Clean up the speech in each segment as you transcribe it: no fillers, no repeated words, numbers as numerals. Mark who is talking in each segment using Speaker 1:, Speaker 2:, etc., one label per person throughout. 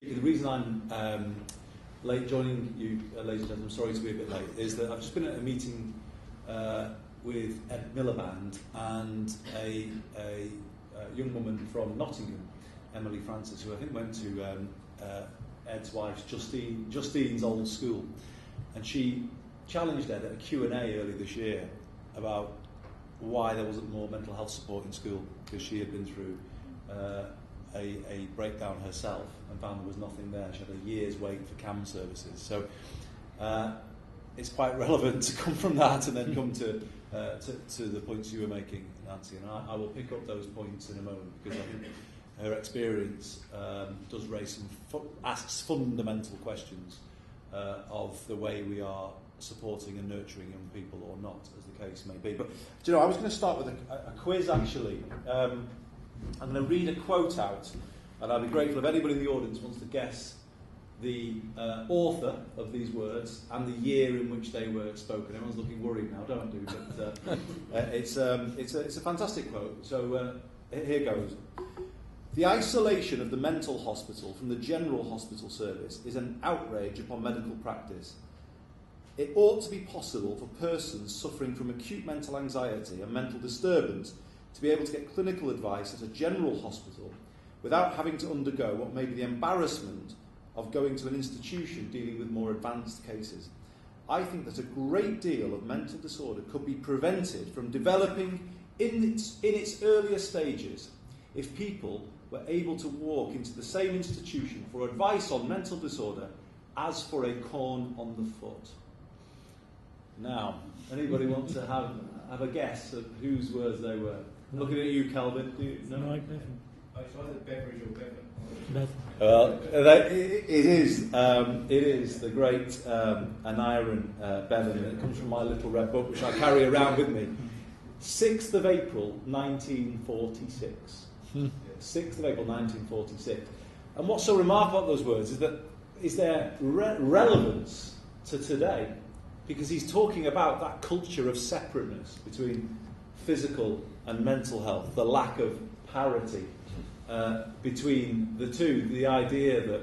Speaker 1: The reason I'm late joining you, ladies and gentlemen, I'm sorry to be a bit late, is that I've just been at a meeting with Ed Miliband and a young woman from Nottingham, Emily Francis, who I think went to Ed's wife's Justine's old school, and she challenged Ed at a Q&A early this year about why there wasn't more mental health support in school, because she had been through a breakdown herself and found there was nothing there. She had a year's wait for CAM services. So it's quite relevant to come from that and then come to the points you were making, Nancy. And I will pick up those points in a moment, because I think her experience does raise asks fundamental questions of the way we are supporting and nurturing young people, or not, as the case may be. But do you know, I was going to start with a quiz, actually. I'm going to read a quote out, and I'd be grateful if anybody in the audience wants to guess the author of these words and the year in which they were spoken. Everyone's looking worried now, don't do, but it's a fantastic quote. So here goes. The isolation of the mental hospital from the general hospital service is an outrage upon medical practice. It ought to be possible for persons suffering from acute mental anxiety and mental disturbance to be able to get clinical advice at a general hospital without having to undergo what may be the embarrassment of going to an institution dealing with more advanced cases. I think that a great deal of mental disorder could be prevented from developing in its earlier stages if people were able to walk into the same institution for advice on mental disorder as for a corn on the foot. Now, anybody want to have a guess of whose words they were? I'm looking at you, Calvin. Do you know?
Speaker 2: No, I
Speaker 3: It's either beverage or beverage.
Speaker 1: Well, it is the great Aniran Bevan. It comes from my little red book, which I carry around with me. 6th of April, 1946. 6th of April, 1946. And what's so remarkable about those words is their relevance to today, because he's talking about that culture of separateness between physical and mental health, the lack of parity between the two, the idea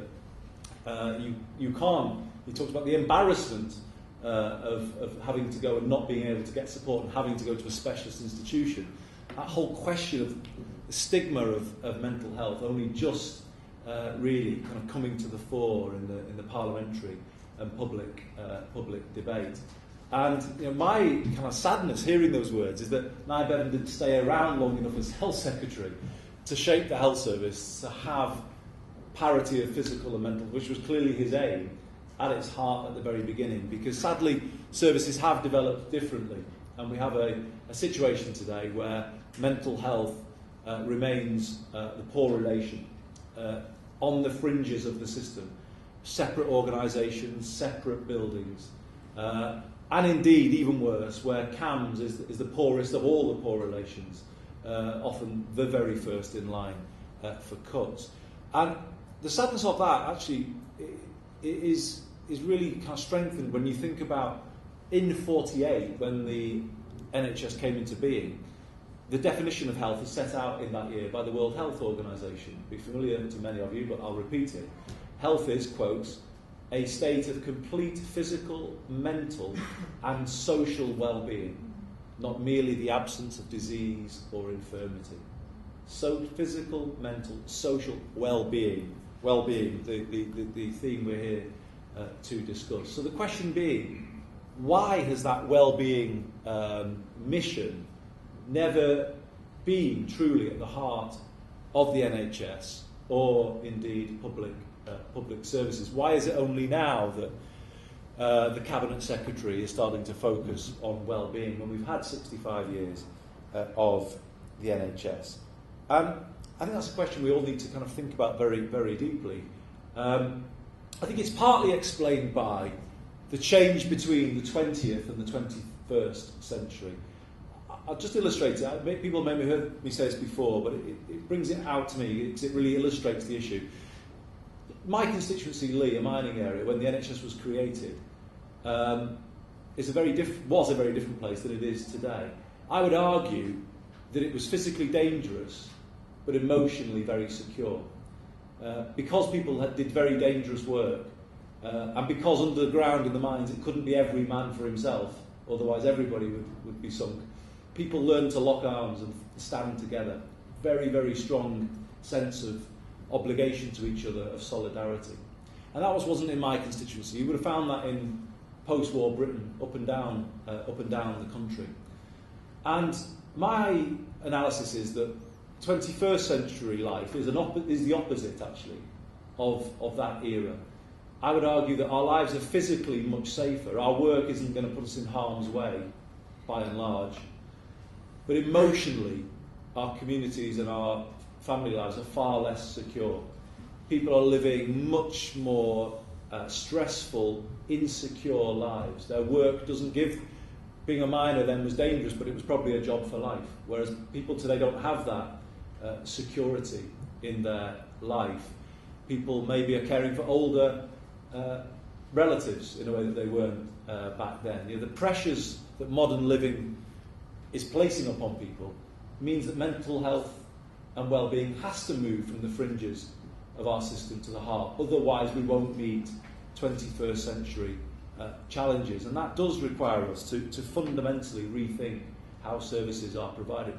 Speaker 1: that you can't. He talks about the embarrassment of having to go and not being able to get support and having to go to a specialist institution. That whole question of the stigma of mental health only just really kind of coming to the fore in the parliamentary and public debate. And you know, my kind of sadness hearing those words is that Nye Bevan didn't stay around long enough as Health Secretary to shape the health service to have parity of physical and mental, which was clearly his aim at its heart at the very beginning, because sadly services have developed differently, and we have a situation today where mental health remains the poor relation on the fringes of the system, separate organisations, separate buildings, and indeed, even worse, where CAMS is the poorest of all the poor relations, often the very first in line for cuts. And the sadness of that actually is really kind of strengthened when you think about in 48, when the NHS came into being. The definition of health is set out in that year by the World Health Organization. It'll be familiar to many of you, but I'll repeat it. Health is, quotes, a state of complete physical, mental and social well-being, not merely the absence of disease or infirmity. So physical, mental, social well-being, the theme we're here to discuss. So the question being, why has that well-being mission never been truly at the heart of the NHS or indeed public services? Why is it only now that the Cabinet Secretary is starting to focus on well-being when we've had 65 years of the NHS? I think that's a question we all need to kind of think about very, very deeply. I think it's partly explained by the change between the 20th and the 21st century. I'll just illustrate it. People may have heard me say this before, but it brings it out to me because it really illustrates the issue. My constituency, Lee, a mining area, when the NHS was created, was a very different place than it is today. I would argue that it was physically dangerous, but emotionally very secure. because people did very dangerous work, and because underground in the mines it couldn't be every man for himself, otherwise everybody would be sunk. People learned to lock arms and stand together. Very, very strong sense of obligation to each other, of solidarity. And that wasn't in my constituency. You would have found that in post-war Britain, up and down the country. And my analysis is that 21st century life is the opposite, actually, of that era. I would argue that our lives are physically much safer. Our work isn't going to put us in harm's way, by and large. But emotionally, our communities and our family lives are far less secure. People are living much more stressful, insecure lives. Their work doesn't give... Being a miner then was dangerous, but it was probably a job for life. Whereas people today don't have that security in their life. People maybe are caring for older relatives in a way that they weren't back then. You know, the pressures that modern living is placing upon people means that mental health and well-being has to move from the fringes of our system to the heart. Otherwise, we won't meet 21st century challenges. And that does require us to fundamentally rethink how services are provided.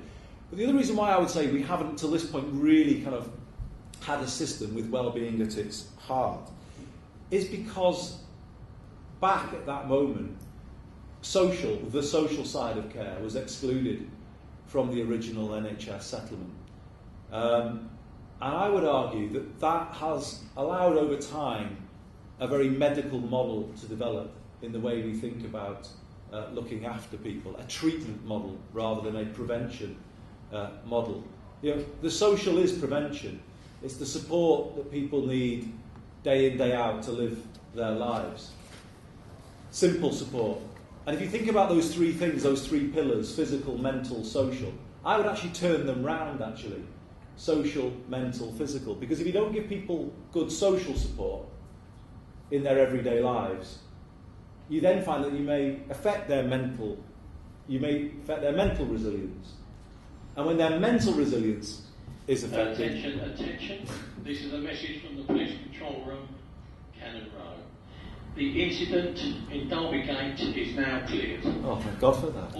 Speaker 1: But the other reason why I would say we haven't, till this point, really kind of had a system with well-being at its heart is because back at that moment, the social side of care was excluded from the original NHS settlement. And I would argue that that has allowed over time a very medical model to develop in the way we think about looking after people, a treatment model rather than a prevention model. You know, the social is prevention. It's the support that people need day in, day out to live their lives. Simple support. And if you think about those three things, those three pillars, physical, mental, social, I would actually turn them round, actually. Social, mental, physical. Because if you don't give people good social support in their everyday lives, you then find that you may affect their mental resilience. And when their mental resilience is affected...
Speaker 2: Attention. This is a message from the police control room, Cannon Row. The incident in Derby Gate is now cleared.
Speaker 1: Oh, thank God for that.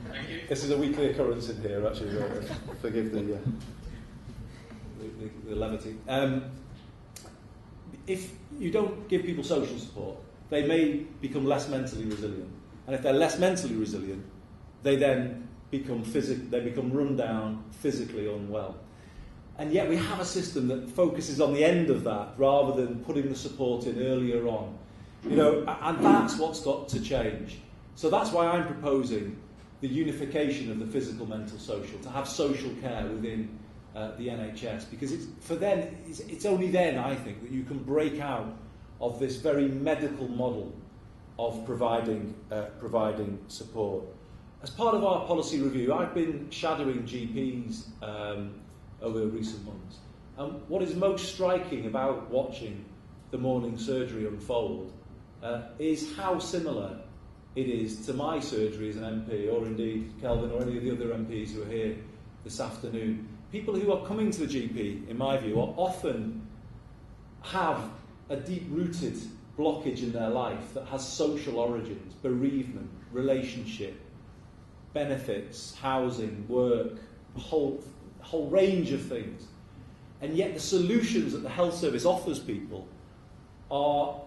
Speaker 2: Thank you.
Speaker 1: This is a weekly occurrence in here, actually. Forgive the levity. If you don't give people social support, they may become less mentally resilient. And if they're less mentally resilient, they then become run down, physically unwell. And yet we have a system that focuses on the end of that rather than putting the support in earlier on. You know, and that's what's got to change. So that's why I'm proposing the unification of the physical, mental, social, to have social care within the NHS, because it's only then, I think, that you can break out of this very medical model of providing support. As part of our policy review, I've been shadowing GPs over recent months. And what is most striking about watching the morning surgery unfold is how similar it is to my surgery as an MP, or indeed Kelvin or any of the other MPs who are here this afternoon. People who are coming to the GP, in my view, are often have a deep-rooted blockage in their life that has social origins, bereavement, relationship, benefits, housing, work, a whole range of things. And yet the solutions that the health service offers people are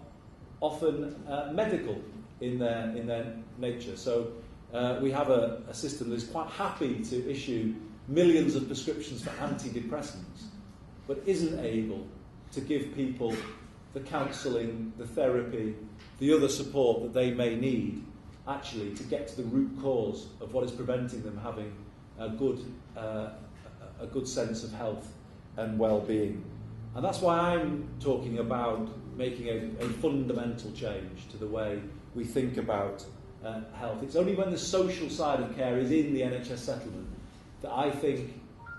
Speaker 1: often medical in their nature. So we have a system that is quite happy to issue millions of prescriptions for antidepressants, but isn't able to give people the counselling, the therapy, the other support that they may need, actually, to get to the root cause of what is preventing them having a good sense of health and well-being. And that's why I'm talking about making a fundamental change to the way we think about health. It's only when the social side of care is in the NHS settlement that I think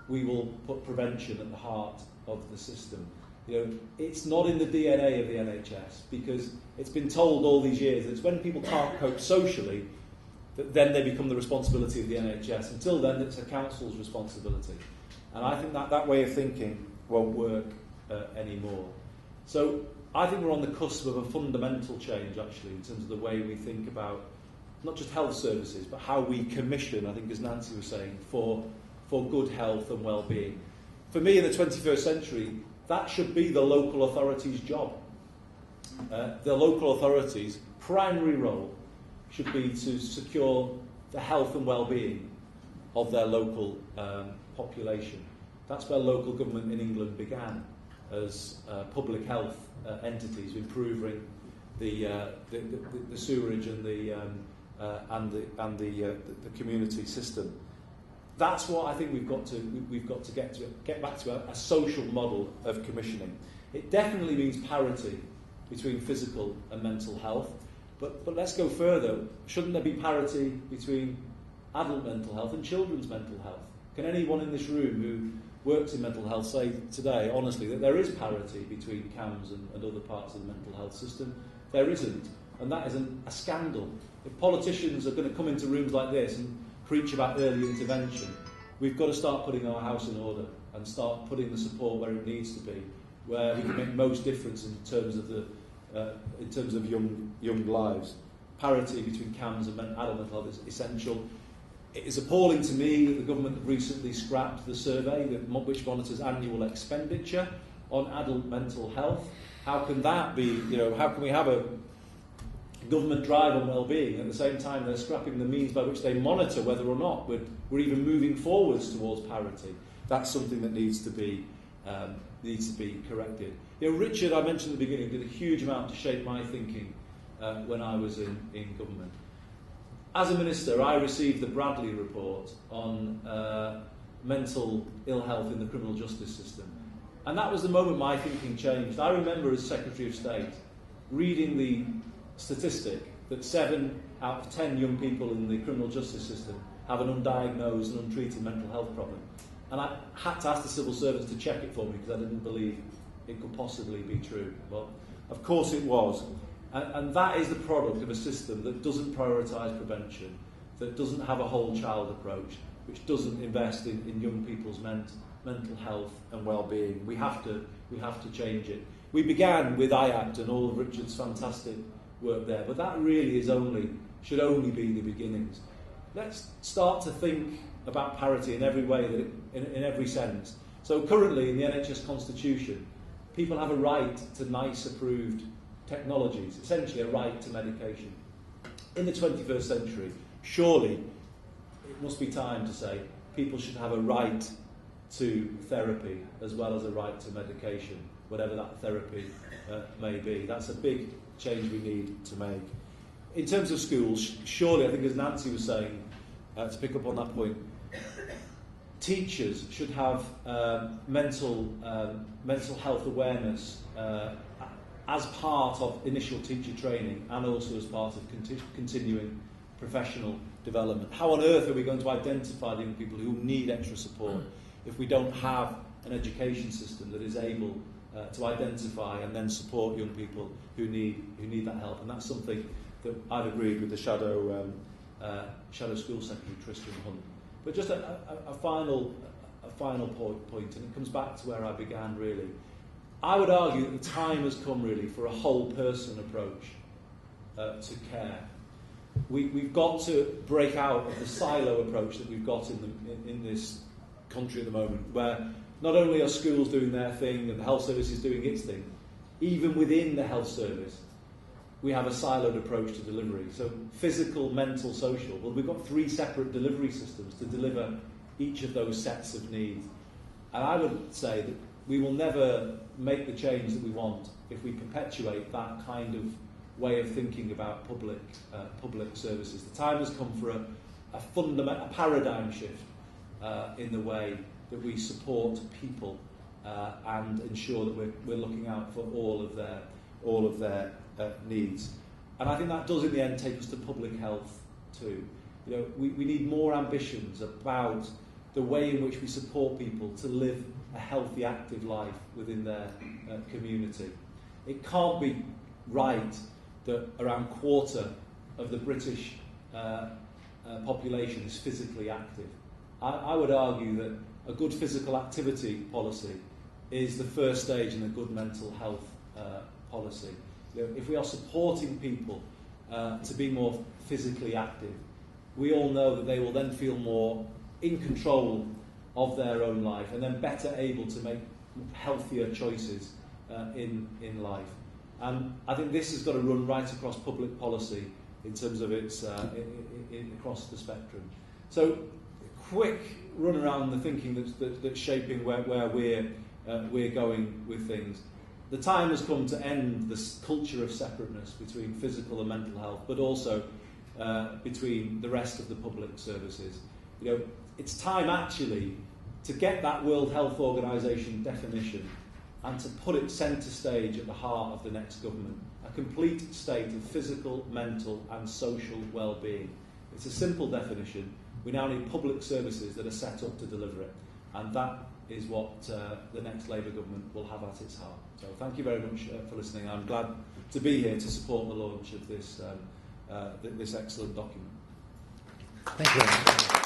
Speaker 1: we will put prevention at the heart of the system. You know, it's not in the DNA of the NHS, because it's been told all these years that it's when people can't cope socially that then they become the responsibility of the NHS. Until then, it's a council's responsibility. And I think that way of thinking won't work anymore. So I think we're on the cusp of a fundamental change, actually, in terms of the way we think about not just health services, but how we commission, I think, as Nancy was saying, for good health and well-being. For me, in the 21st century, that should be the local authority's job. The local authority's primary role should be to secure the health and well-being of their local population. That's where local government in England began, as public health entities, improving the sewerage and the community system. That's what I think we've got to get back to a social model of commissioning. It definitely means parity between physical and mental health, but let's go further. Shouldn't there be parity between adult mental health and children's mental health? Can anyone in this room who works in mental health say today, honestly, that there is parity between CAMHS and other parts of the mental health system? There isn't, and that is a scandal. If politicians are going to come into rooms like this and preach about early intervention, we've got to start putting our house in order and start putting the support where it needs to be, where we can make most difference in terms of young lives. Parity between CAMHS and adult mental health is essential. It is appalling to me that the government have recently scrapped the survey which monitors annual expenditure on adult mental health. How can that be? How can we have a government drive on well-being at the same time they're scrapping the means by which they monitor whether or not we're even moving forwards towards parity? That's something that needs to be corrected. Richard, I mentioned at the beginning, did a huge amount to shape my thinking when I was in government. As a minister, I received the Bradley report on mental ill health in the criminal justice system. And that was the moment my thinking changed. I remember as Secretary of State reading the statistic that 7 out of 10 young people in the criminal justice system have an undiagnosed and untreated mental health problem. And I had to ask the civil servants to check it for me because I didn't believe it could possibly be true. But of course it was. And that is the product of a system that doesn't prioritise prevention, that doesn't have a whole child approach, which doesn't invest in young people's mental health and well-being. We have to change it. We began with IACT and all of Richard's fantastic work there, but that really should only be the beginnings. Let's start to think about parity in every way, in every sense. So currently in the NHS Constitution, people have a right to NICE approved technologies, essentially a right to medication. In the 21st century, surely it must be time to say people should have a right to therapy as well as a right to medication, whatever that therapy may be. That's a big change we need to make. In terms of schools, surely, I think as Nancy was saying, to pick up on that point, teachers should have mental health awareness as part of initial teacher training and also as part of continuing professional development. How on earth are we going to identify the young people who need extra support if we don't have an education system that is able to identify and then support young people who need that help? And that's something that I've agreed with the Shadow School Secretary, Tristan Hunt. But just a final point, and it comes back to where I began really. I would argue that the time has come really for a whole person approach to care. We've got to break out of the silo approach that we've got in this country at the moment, where not only are schools doing their thing and the health service is doing its thing, even within the health service we have a siloed approach to delivery. So physical, mental, social. Well, we've got 3 separate delivery systems to deliver each of those sets of needs. And I would say that we will never make the change that we want if we perpetuate that kind of way of thinking about public services. The time has come for a paradigm shift in the way that we support people and ensure that we're looking out for all of their needs. And I think that does in the end take us to public health too. We need more ambitions about the way in which we support people to live a healthy, active life within their community. It can't be right that around 1/4 of the British population is physically active. I would argue that a good physical activity policy is the first stage in a good mental health policy. If we are supporting people to be more physically active, we all know that they will then feel more in control of their own life and then better able to make healthier choices in life. And I think this has got to run right across public policy in terms of its across the spectrum. So, quick run around the thinking that's shaping where we're going with things. The time has come to end this culture of separateness between physical and mental health, but also between the rest of the public services. It's time actually to get that World Health Organization definition and to put it centre stage at the heart of the next government. A complete state of physical, mental and social well-being. It's a simple definition. We now need public services that are set up to deliver it. And that is what the next Labour government will have at its heart. So thank you very much for listening. I'm glad to be here to support the launch of this excellent document.
Speaker 4: Thank you very much.